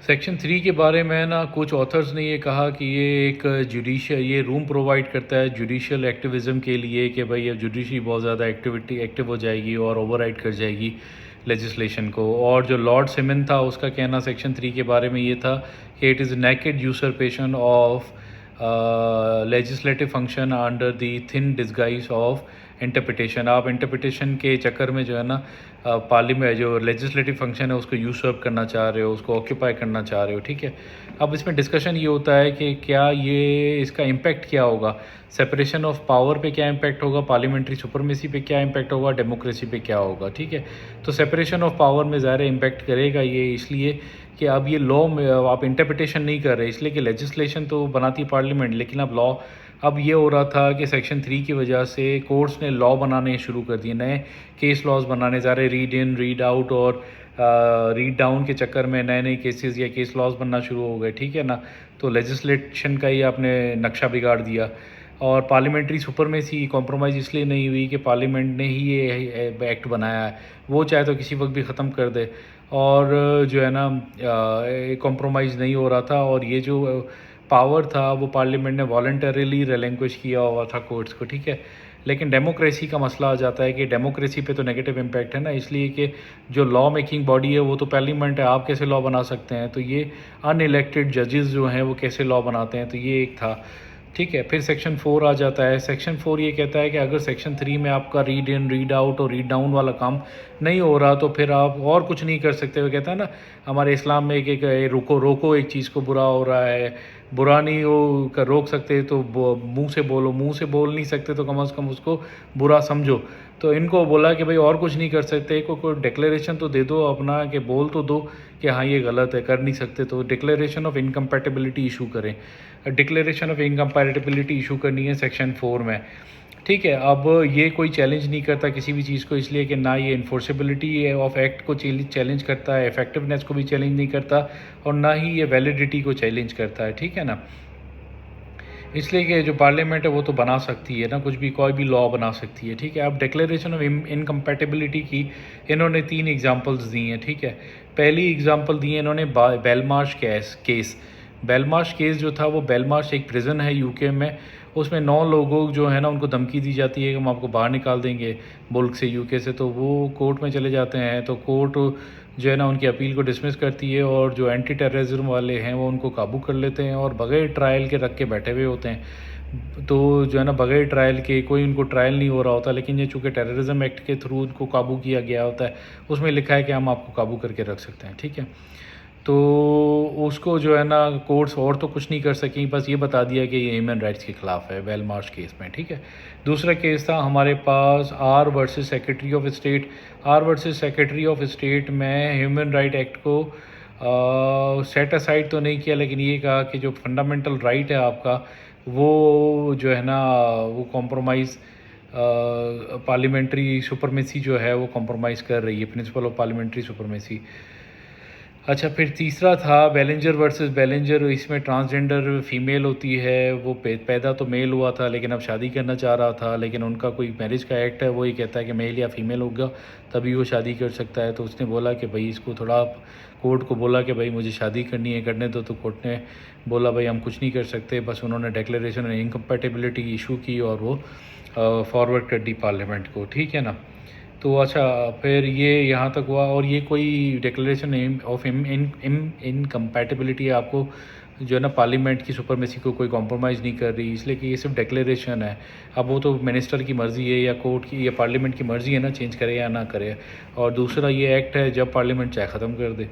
Section 3 के बारे में ना कुछ ऑथर्स ने ये कहा कि ये एक जुडिशियल ये रूम प्रोवाइड करता है जुडिशियल एक्टिविज़म के लिए कि भाई अब जुडिशरी बहुत ज़्यादा एक्टिव हो जाएगी और ओवरराइड कर जाएगी लेजिस्लेशन को। और जो लॉर्ड सिमन था उसका कहना सेक्शन 3 के बारे में ये था कि it is naked usurpation of legislative function under the thin disguise of interpretation. आप इंटरप्रिटेशन के चक्कर में जो है ना पार्लियामेंट जो लेजिस्लेटिव फंक्शन है उसको यूसर्प करना चाह रहे हो, उसको ऑक्यूपाई करना चाह रहे हो, ठीक है। अब इसमें डिस्कशन ये होता है कि क्या ये इसका इम्पैक्ट क्या होगा, सेपरेशन ऑफ पावर पे क्या इम्पैक्ट होगा, पार्लियामेंट्री सुपरमेसी पे क्या इम्पैक्ट होगा, डेमोक्रेसी पे क्या होगा, ठीक है। तो सेपरेशन ऑफ पावर में ज़्यादा इम्पैक्ट करेगा ये, इसलिए कि अब ये लॉ में आप इंटरप्रिटेशन नहीं कर रहे, इसलिए कि लेजिस्लेशन तो बनाती पार्लियामेंट, लेकिन अब लॉ अब ये हो रहा था कि सेक्शन 3 की वजह से कोर्ट्स ने लॉ बनाने शुरू कर दिए, नए केस लॉज बनाने जा रहे, रीड इन रीड आउट और रीड डाउन के चक्कर में नए नए केसेस या केस लॉज बनना शुरू हो गए, ठीक है ना। तो लेजिस्लेशन का ही आपने नक्शा बिगाड़ दिया। और पार्लियामेंट्री सुपरमेसी कॉम्प्रोमाइज़ इसलिए नहीं हुई कि पार्लियामेंट ने ही ये एक्ट बनाया है, वो चाहे तो किसी वक्त भी ख़त्म कर दे। और जो है ना कॉम्प्रोमाइज़ नहीं हो रहा था, और ये जो पावर था वो पार्लियामेंट ने वॉलंटरीली रिलिंक्विश किया हुआ था कोर्ट्स को, ठीक है। लेकिन डेमोक्रेसी का मसला आ जाता है कि डेमोक्रेसी पे तो नेगेटिव इम्पैक्ट है ना, इसलिए कि जो लॉ मेकिंग बॉडी है वो तो पार्लियामेंट है, आप कैसे लॉ बना सकते हैं, तो ये अनइलेक्टेड जजेस जो हैं वो कैसे लॉ बनाते हैं, तो ये एक था, ठीक है। फिर सेक्शन 4 आ जाता है। सेक्शन 4 ये कहता है कि अगर सेक्शन 3 में आपका रीड इन रीड आउट और रीड डाउन वाला काम नहीं हो रहा तो फिर आप और कुछ नहीं कर सकते। वो कहता है ना हमारे इस्लाम में एक रुको रोको एक चीज़ को, बुरा हो रहा है, बुरा नहीं हो कर रोक सकते तो मुंह से बोलो, मुंह से बोल नहीं सकते तो कम से कम उसको बुरा समझो। तो इनको बोला कि भाई और कुछ नहीं कर सकते, कोई डिक्लेरेशन तो दे दो अपना, कि बोल तो दो कि हाँ ये गलत है, कर नहीं सकते, तो डिक्लेरेशन ऑफ इनकम्पैटिबिलिटी इशू करें। डिक्लेरेशन ऑफ इनकम्पैटिबिलिटी इशू करनी है सेक्शन 4 में, ठीक है। अब ये कोई चैलेंज नहीं करता किसी भी चीज़ को, इसलिए कि ना ये इन्फोर्सेबिलिटी ऑफ एक्ट को चैलेंज करता है, इफेक्टिवनेस को भी चैलेंज नहीं करता, और ना ही ये वैलिडिटी को चैलेंज करता है, ठीक है ना। इसलिए कि जो पार्लियामेंट है वो तो बना सकती है ना, कुछ भी कोई भी लॉ बना सकती है, ठीक है। अब डिक्लेरेशन ऑफ इनकम्पैटिबिलिटी की इन्होंने 3 एग्जांपल्स दी हैं, ठीक है। पहली एग्जांपल दी है इन्होंने बेलमार्श केस। बेलमार्श केस जो था वो, बेलमार्श एक प्रिजन है यूके में, उसमें 9 लोगों जो है ना उनको धमकी दी जाती है कि हम आपको बाहर निकाल देंगे मुल्क से, यूके से। तो वो कोर्ट में चले जाते हैं, तो कोर्ट जो है ना उनकी अपील को डिसमिस करती है, और जो एंटी टेररिज्म वाले हैं वो उनको काबू कर लेते हैं और बगैर ट्रायल के रख के बैठे हुए होते हैं। तो जो है ना बगैर ट्रायल के, कोई उनको ट्रायल नहीं हो रहा होता, लेकिन ये चूँकि टेररिज्म एक्ट के थ्रू उनको काबू किया गया होता है, उसमें लिखा है कि हम आपको काबू करके रख सकते हैं, ठीक है। तो उसको जो है ना कोर्ट्स और तो कुछ नहीं कर सकी, बस ये बता दिया कि ये ह्यूमन राइट्स के ख़िलाफ़ है वेलमार्श केस में, ठीक है। दूसरा केस था हमारे पास R versus secretary of state. R versus secretary of state में ह्यूमन राइट एक्ट को सेट असाइड तो नहीं किया, लेकिन ये कहा कि जो फंडामेंटल राइट है आपका वो जो है ना वो कॉम्प्रोमाइज़ पार्लियामेंट्री सुपरमेसी जो है वो कॉम्प्रोमाइज़ कर रही है, प्रिंसिपल ऑफ पार्लियामेंट्री सुपरमेसी। अच्छा, फिर तीसरा था बेलिंजर वर्सेस बेलिंजर। इसमें ट्रांसजेंडर फीमेल होती है, वो पैदा तो मेल हुआ था लेकिन अब शादी करना चाह रहा था, लेकिन उनका कोई मैरिज का एक्ट है वो ये कहता है कि मेल या फीमेल होगा तभी वो शादी कर सकता है। तो उसने बोला कि भाई इसको थोड़ा, कोर्ट को बोला कि भाई मुझे शादी करनी है, करने दो। तो कोर्ट ने बोला भाई हम कुछ नहीं कर सकते, बस उन्होंने डिक्लेरेशन इनकम्पैटिबिलिटी इशू की और वो फॉरवर्ड कर दी पार्लियामेंट को, ठीक है ना। तो अच्छा, फिर ये यहाँ तक हुआ, और ये कोई डिक्लेरेशन ऑफ इनकम्पैटिबिलिटी है, आपको जो है ना पार्लियामेंट की सुपरमेसी को कोई कॉम्प्रोमाइज़ नहीं कर रही, इसलिए कि ये सिर्फ डिक्लेरेशन है। अब वो तो मिनिस्टर की मर्ज़ी है या कोर्ट की या पार्लियामेंट की मर्ज़ी है ना, चेंज करे या ना करे। और दूसरा ये एक्ट है जब पार्लियामेंट चाहे ख़त्म कर दे,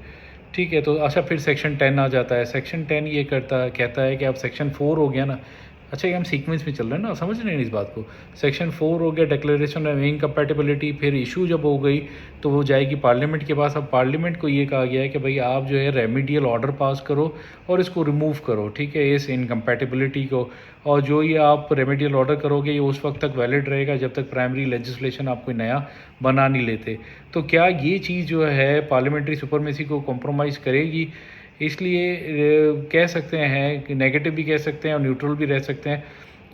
ठीक है। तो अच्छा, फिर सेक्शन 10 आ जाता है। सेक्शन 10 ये कहता है कि अब सेक्शन 4 हो गया ना। अच्छा, ये हम सीक्वेंस में चल रहे हैं ना, समझ रहे हैं इस बात को। सेक्शन 4 हो गया डिक्लेरेशन ऑफ इनकम्पैटिबिलिटी, फिर इशू जब हो गई तो वो जाएगी पार्लियामेंट के पास। अब पार्लियामेंट को ये कहा गया है कि भाई आप जो है रेमीडियल ऑर्डर पास करो और इसको रिमूव करो, ठीक है, इस इनकम्पैटिबिलिटी को। और जो ये आप रेमीडियल ऑर्डर करोगे ये उस वक्त तक वैलिड रहेगा जब तक प्राइमरी लेजिस्लेशन आप कोई नया बना नहीं लेते। तो क्या ये चीज़ जो है पार्लियामेंट्री सुपरमेसी को कॉम्प्रोमाइज़ करेगी? इसलिए कह सकते हैं कि नेगेटिव भी कह सकते हैं और न्यूट्रल भी रह सकते हैं।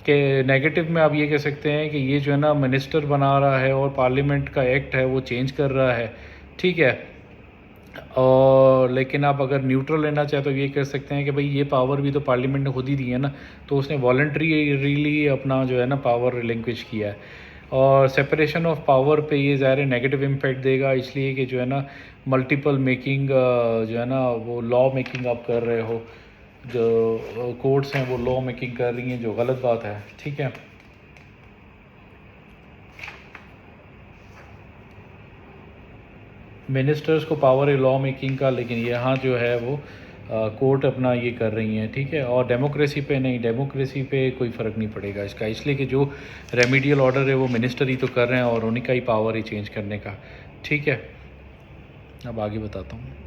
कि नेगेटिव में आप ये कह सकते हैं कि ये जो है ना मिनिस्टर बना रहा है और पार्लियामेंट का एक्ट है वो चेंज कर रहा है, ठीक है। और लेकिन आप अगर न्यूट्रल लेना चाहे तो ये कर सकते हैं कि भाई ये पावर भी तो पार्लियामेंट ने खुद ही दी है ना, तो उसने वॉलंटरीली अपना जो है ना पावर रिलिंक्विश किया है। और सेपरेशन ऑफ पावर पे ये ज़ाहिर नेगेटिव इम्पैक्ट देगा, इसलिए कि जो है ना मल्टीपल मेकिंग जो है ना वो लॉ मेकिंग आप कर रहे हो, जो कोर्ट्स हैं वो लॉ मेकिंग कर रही हैं, जो गलत बात है। ठीक है, मिनिस्टर्स को पावर है लॉ मेकिंग का, लेकिन यहाँ जो है वो कोर्ट अपना ये कर रही हैं। ठीक है, और डेमोक्रेसी पे नहीं, डेमोक्रेसी पे कोई फ़र्क नहीं पड़ेगा इसका, इसलिए कि जो रेमीडियल ऑर्डर है वो मिनिस्टर ही तो कर रहे हैं और उन्हीं का ही पावर है चेंज करने का। ठीक है, अब आगे बताता हूँ।